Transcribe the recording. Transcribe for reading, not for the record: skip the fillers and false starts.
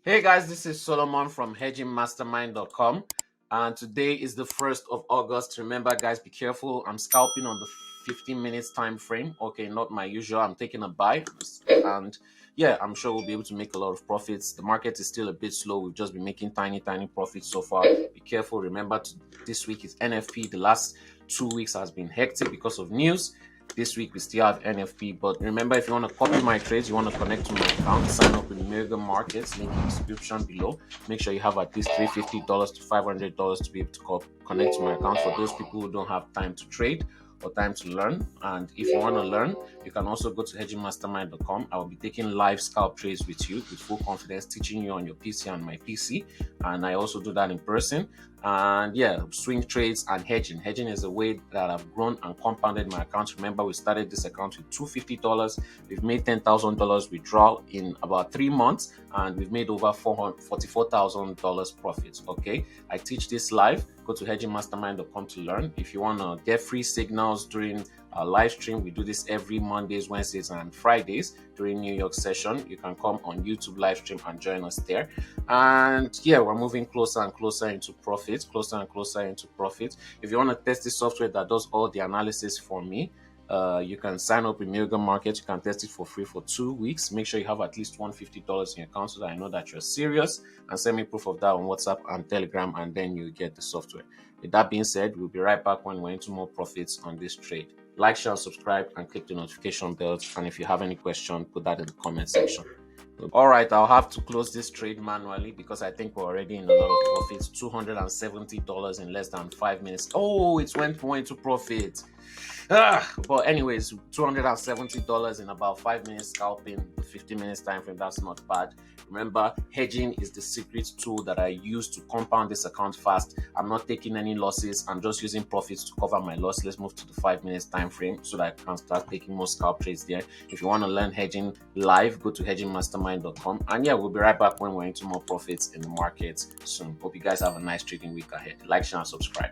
Hey guys, this is Solomon from hedgingmastermind.com, and today is the 1st of August. Remember guys, be careful. I'm scalping on the 15 minutes time frame. Okay, not my usual. I'm taking a buy, and yeah, I'm sure we'll be able to make a lot of profits. The market is still a bit slow. We've just been making tiny profits so far. Be careful. Remember, this week is NFP. The last 2 weeks has been hectic because of news. This week we still have NFP, but remember, if you want to copy my trades, you want to connect to my account, sign up with Mega Markets, link in the description below. Make sure you have at least $350 to $500 to be able to connect to my account for those people who don't have time to trade or time to learn. And if you want to learn, you can also go to hedgingmastermind.com. I will be taking live scalp trades with you with full confidence, teaching you on your PC and my PC. And I also do that in person. And yeah, swing trades and hedging. Hedging is a way that I've grown and compounded my account. Remember, we started this account with $250. We've made $10,000 withdrawal in about 3 months, and we've made over $44,000 profits. Okay, I teach this live. Go to hedgingmastermind.com to learn. If you want to get free signals during our live stream, we do this every Mondays, Wednesdays, and Fridays during New York session. You can come on YouTube live stream and join us there. And yeah, we're moving closer and closer into profits, If you want to test this software that does all the analysis for me, you can sign up with Mega Market. You can test it for free for 2 weeks. Make sure you have at least $150 in your account so that I know that you're serious, and send me proof of that on WhatsApp and Telegram, and then you get the software. With that being said, we'll be right back when we're into more profits on this trade. Like, share, subscribe, and click the notification bells. And if you have any question, put that in the comment section. All right, I'll have to close this trade manually because I think we're already in a lot of profits. $270 in less than 5 minutes. Oh, it went more into profit. But anyways, $270 in about 5 minutes scalping, 15 minutes time frame. That's not bad. Remember, hedging is the secret tool that I use to compound this account fast. I'm not taking any losses. I'm just using profits to cover my loss. Let's move to the 5 minutes time frame so that I can start taking more scalp trades there. If you want to learn hedging live, go to hedgingmastermind.com. And yeah, we'll be right back when we're into more profits in the markets soon. Hope you guys have a nice trading week ahead. Like, share, and subscribe.